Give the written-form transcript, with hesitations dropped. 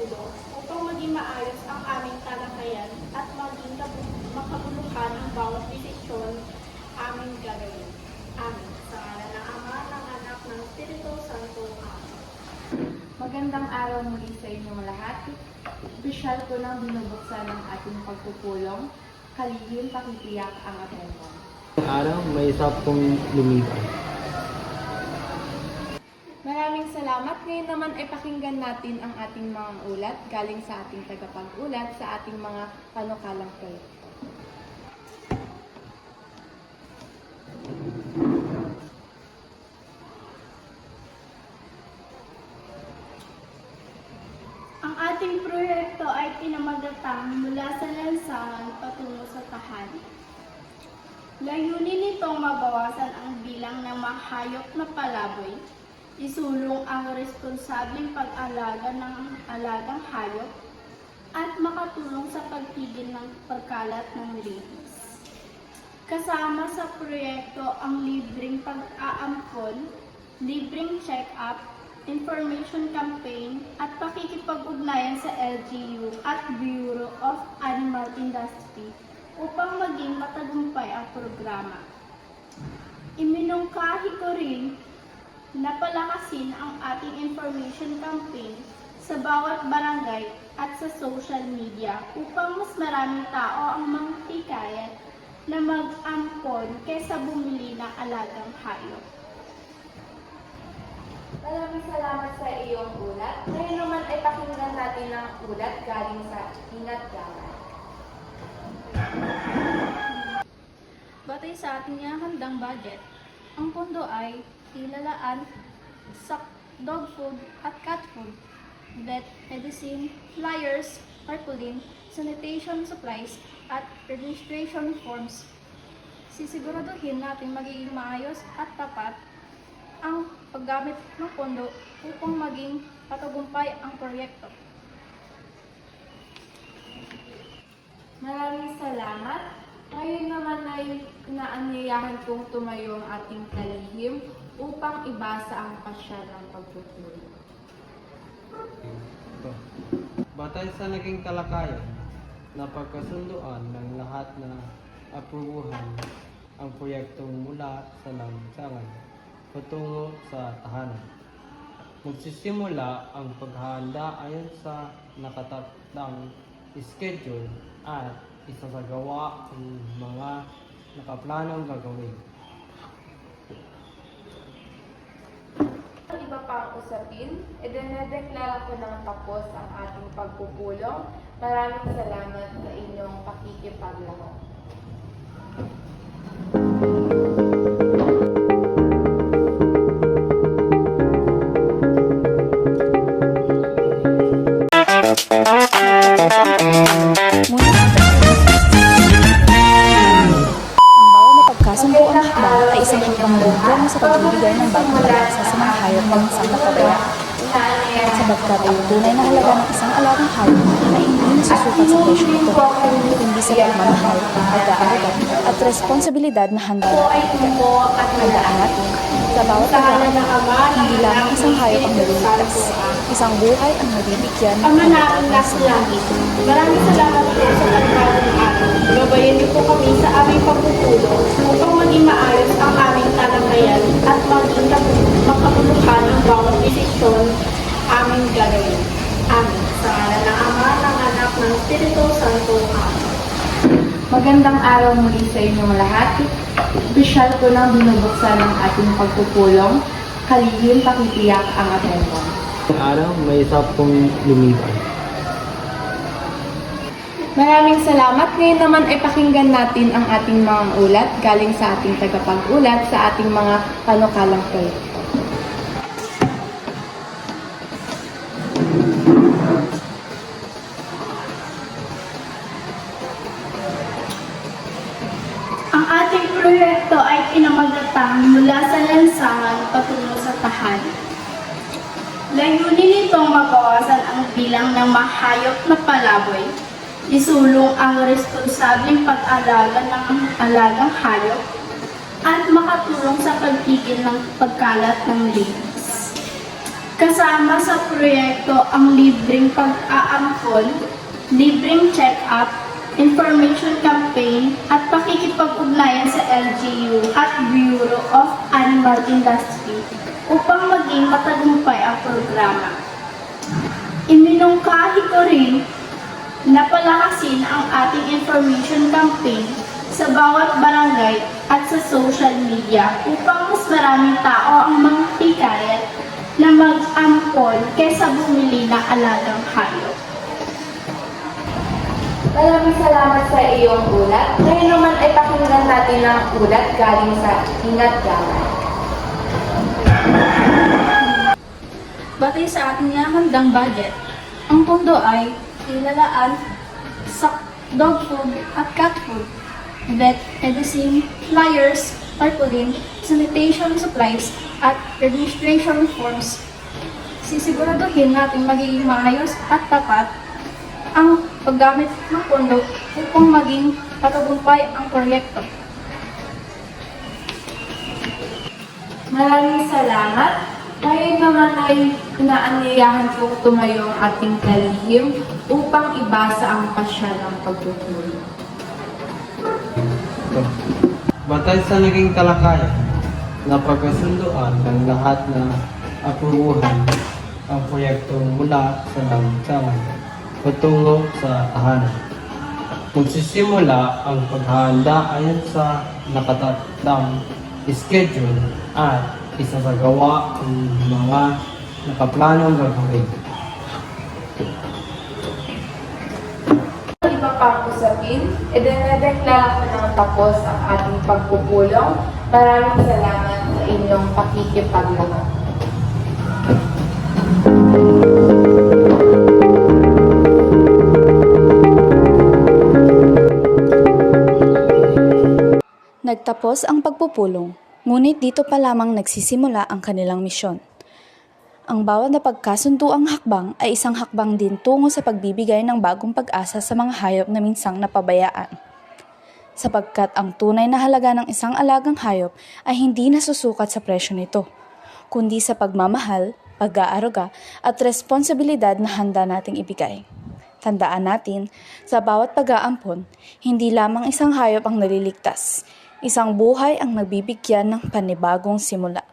pagpupulo upang maging maayos ang aming talakayan at maging makabuluhan ang bawat desisyon aming gagawin. Amin. Sa ngalan ng Ama, ng Anak, ng Espiritu Santo. Amen. Magandang araw muli sa inyong lahat. Opisyal ko nang binubuksan ang ating pagpupulong, kalihim pakitiyak ang atensyon. Ngayong araw, may isa pong lumiban. Maraming salamat. Ngayon naman ay pakinggan natin ang ating mga ulat galing sa ating tagapag-ulat sa ating mga panukalang proyekto. Ang ating proyekto ay pinamagatang mula sa lansangan patungo sa tahanan. Layunin nitong mabawasan ang bilang ng mahayop na palaboy, isulong ang responsableng pag-alaga ng alagang hayop, at makatulong sa pagpigil ng pagkalat ng rabies. Kasama sa proyekto ang libreng pag-aampon, libreng check-up, information campaign, at pakikipag-ugnayan sa LGU at Bureau of Animal Industry upang maging matagumpay ang programa. Iminungkahi ko rin na palakasin ang ating information campaign sa bawat barangay at sa social media upang mas maraming tao ang manghikayat na mag-ampon kaysa bumili ng alagang hayop. Maraming salamat sa iyong ulat. Ngayon naman ay pakinggan natin ang ulat galing sa Ingat Yaman. Batay sa ating handang budget, ang pondo ay ilalaan sa dog food at cat food, vet medicine, flyers, tarpaulin, sanitation supplies, at registration forms. Sisiguraduhin natin magiging maayos at tapat ang paggamit ng pondo upang maging patagumpay ang proyekto. Maraming salamat. Ngayon naman ay inaanyayahan kong tumayo ang ating kalihim upang ibasa ang pasya ng pagpupulong. Batay sa naging talakayan, napagkasunduan ng lahat na aprubuhan ang proyektong mula sa lansangan patungo sa tahanan. Magsisimula ang paghahanda ayon sa nakatakdang schedule at isasagawa ang mga nakaplanong gagawin. Ang iba pang usapin, idinedeklara ko ng tapos ang ating pagpupulong. Maraming salamat sa inyong pakikipaglahok. Kasunduan ng hakbang ay isang hakbang buong sa pagbibigay ng bagong pag-asa sa mga hayop ng isang kapabayaan. Sabagkat ang tunay na halaga ng isang alagang hayop ay hindi nasusukat sa presyo nito, kundi sa pagmamahal, pag-aarugan at responsibilidad na handa natin. Handaan natin, sa bawat alaga, hindi lamang isang hayop ang naliligtas, isang buhay ang nabibigyan ng Ama namin nasa langit, maraming salamat po sa pagkakas ng atin. Gabayan niyo po kami sa aming pagpupulong upang maging maayos ang aming talakayan at maging makabuluhan ang bawat desisyon aming gagawin. Amin. Sa ngalan ng Ama, ng Anak, ng Espiritu Santo. Amen. Magandang araw muli sa inyong lahat. Opisyal ko nang binubuksan ang ating pagpupulong, kalihim pakitiyak ang atensyon. Ngayong araw, may isa pong lumiban. Maraming salamat. Ngayon naman ay pakinggan natin ang ating mga ulat galing sa ating tagapag-ulat sa ating mga panukalang proyekto. Ang ating proyekto ay pinamagatang mula sa lansangan patungo sa tahanan. Layunin nitong mabawasan ang bilang ng mahayop na palaboy, isulong ang responsableng pag-alaga ng alagang hayop, at makatulong sa pagpigil ng pagkalat ng rabies. Kasama sa proyekto ang libreng pag-aampon, libreng check-up, information campaign at pakikipag-ugnayan sa LGU at Bureau of Animal Industry upang maging matagumpay ang programa. Iminungkahi ko rin na palakasin ang ating information campaign sa bawat barangay at sa social media upang mas maraming tao ang mahikayat na mag-ampon kaysa bumili ng alagang hayop. Maraming salamat sa iyong ulat. Ngayon naman ay pakinggan natin ang ulat galing sa Ingat Yaman. Batay sa ating handang budget, ang pondo ay ilalaan sa dog food at cat food, vet medicine, flyers, tarpaulin, sanitation supplies, at registration forms. Sisiguraduhin natin magiging maayos at tapat ang paggamit ng pondo upang maging matagumpay ang proyekto. Maraming salamat. Ngayon naman ay inaanyayahan kong tumayo ang ating kalihim upang ibasa ang pasya ng pagtutulong. Batay sa naging talakayan, napagkasunduan ng lahat na aprubuhan ang proyekto mula sa lansangan patungo sa tahanan. Magsisimula ang paghahanda ayon sa nakatatang schedule at isasagawa ang mga nakaplanong gagawin. Iba pang usapin, idinedeklara ko ng tapos ang ating pagpupulong. Maraming salamat sa inyong pakikipaglahad. Nagtapos ang pagpupulong, ngunit dito pa lamang nagsisimula ang kanilang misyon. Ang bawat na pagkasunduang hakbang ay isang hakbang din tungo sa pagbibigay ng bagong pag-asa sa mga hayop na minsang napabayaan. Sapagkat ang tunay na halaga ng isang alagang hayop ay hindi nasusukat sa presyo nito, kundi sa pagmamahal, pag-aaruga at responsibilidad na handa nating ibigay. Tandaan natin, sa bawat pag-aampon, hindi lamang isang hayop ang naliligtas, isang buhay ang nagbibigyan ng panibagong simula.